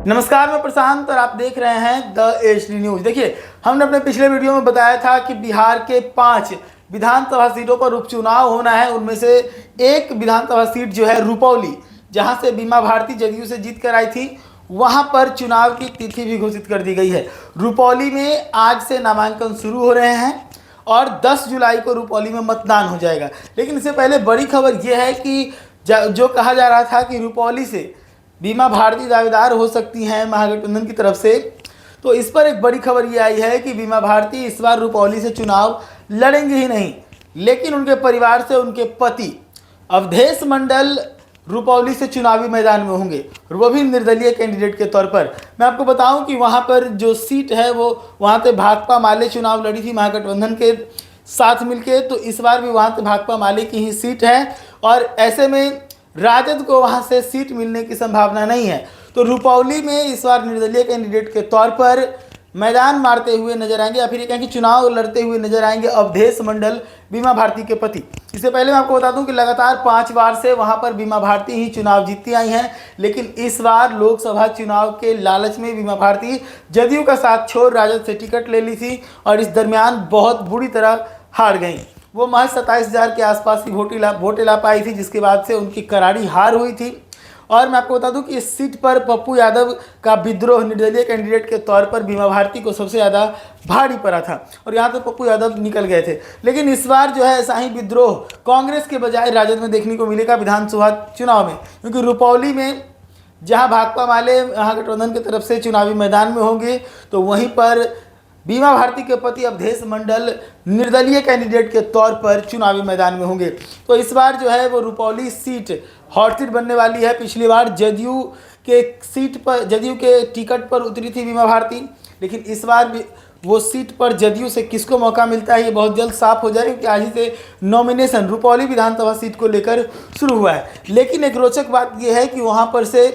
नमस्कार, मैं प्रशांत और आप देख रहे हैं द एच न्यूज। देखिए, हमने अपने पिछले वीडियो में बताया था कि बिहार के 5 विधानसभा सीटों पर उपचुनाव होना है। उनमें से एक विधानसभा सीट जो है रुपौली, जहां से बीमा भारती जदयू से जीत कर आई थी, वहां पर चुनाव की तिथि भी घोषित कर दी गई है। रुपौली में आज से नामांकन शुरू हो रहे हैं और 10 जुलाई को रुपौली में मतदान हो जाएगा। लेकिन इससे पहले बड़ी खबर यह है कि जो कहा जा रहा था कि रुपौली से बीमा भारती दावेदार हो सकती हैं महागठबंधन की तरफ से, तो इस पर एक बड़ी खबर ये आई है कि बीमा भारती इस बार रुपौली से चुनाव लड़ेंगे ही नहीं, लेकिन उनके परिवार से उनके पति अवधेश मंडल रुपौली से चुनावी मैदान में होंगे, वो भी निर्दलीय कैंडिडेट के तौर पर। मैं आपको बताऊं कि वहां पर जो सीट है वो वहां से भाकपा माले चुनाव लड़ी थी महागठबंधन के साथ मिलके, तो इस बार भी वहां से भाकपा माले की ही सीट है और ऐसे में राजद को वहां से सीट मिलने की संभावना नहीं है। तो रुपौली में इस बार निर्दलीय कैंडिडेट के तौर पर मैदान मारते हुए नजर आएंगे, या फिर ये कहें कि चुनाव लड़ते हुए नजर आएंगे अवधेश मंडल, बीमा भारती के पति। इससे पहले मैं आपको बता दूं कि लगातार 5 बार से वहां पर बीमा भारती ही चुनाव जीतती आई हैं, लेकिन इस बार लोकसभा चुनाव के लालच में बीमा भारती जदयू का साथ छोड़ राजद से टिकट ले ली थी और इस दरमियान बहुत बुरी तरह हार गई। वो महज 27,000 के आसपास की वोटें ला पाई थी, जिसके बाद से उनकी करारी हार हुई थी। और मैं आपको बता दूं कि इस सीट पर पप्पू यादव का विद्रोह निर्दलीय कैंडिडेट के तौर पर बीमा भारती को सबसे ज़्यादा भारी पड़ा था और यहाँ तो पप्पू यादव निकल गए थे। लेकिन इस बार जो है ऐसा ही विद्रोह कांग्रेस के बजाय राजद में देखने को मिलेगा विधानसभा चुनाव में, क्योंकि रुपौली में जहाँ भाकपा माले महागठबंधन की तरफ से चुनावी मैदान में होंगे, तो वहीं पर बीमा भारती के पति अवधेश मंडल निर्दलीय कैंडिडेट के तौर पर चुनावी मैदान में होंगे। तो इस बार जो है वो रुपौली सीट हॉट सीट बनने वाली है। पिछली बार जदयू के टिकट पर उतरी थी बीमा भारती, लेकिन इस बार भी वो सीट पर जदयू से किसको मौका मिलता है ये बहुत जल्द साफ हो जाएगा, क्योंकि आज ही से नॉमिनेशन रुपौली विधानसभा सीट को लेकर शुरू हुआ है। लेकिन एक रोचक बात यह है कि वहाँ पर से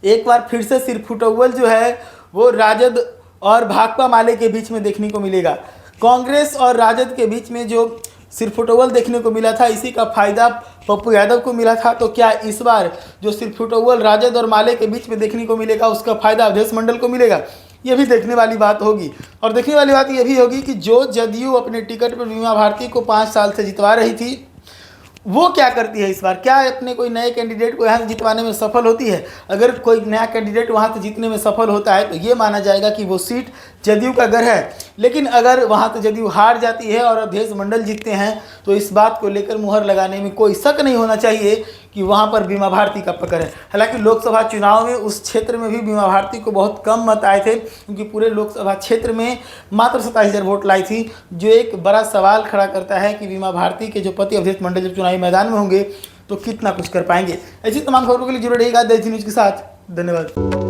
एक बार फिर से सिरफुटौल जो है वो राजद और भाकपा माले के बीच में देखने को मिलेगा। कांग्रेस और राजद के बीच में जो सिरफुटौल देखने को मिला था, इसी का फायदा पप्पू यादव को मिला था। तो क्या इस बार जो सिरफुटौल राजद और माले के बीच में देखने को मिलेगा, उसका फायदा अवधेश मंडल को मिलेगा? ये भी देखने वाली बात होगी। और देखने वाली बात यह भी होगी कि जो जदयू अपने टिकट पर बीमा भारती को 5 साल से जितवा रही थी, वो क्या करती है इस बार? क्या अपने कोई नए कैंडिडेट को यहाँ से जितवाने में सफल होती है? अगर कोई नया कैंडिडेट वहाँ से जीतने में सफल होता है तो ये माना जाएगा कि वो सीट जदयू का घर है। लेकिन अगर वहाँ से जदयू हार जाती है और अवधेश मंडल जीतते हैं, तो इस बात को लेकर मुहर लगाने में कोई शक नहीं होना चाहिए कि वहाँ पर बीमा भारती का पकड़ है। हालांकि लोकसभा चुनाव में उस क्षेत्र में भी बीमा भारती को बहुत कम मत आए थे, क्योंकि पूरे लोकसभा क्षेत्र में मात्र 27,000 वोट लाई थी, जो एक बड़ा सवाल खड़ा करता है कि बीमा भारती के जो पति अवधेश मंडल जब चुनावी मैदान में होंगे तो कितना कुछ कर पाएंगे। ऐसी तमाम खबरों के लिए जुड़े रहिएगा द एच न्यूज के साथ। धन्यवाद।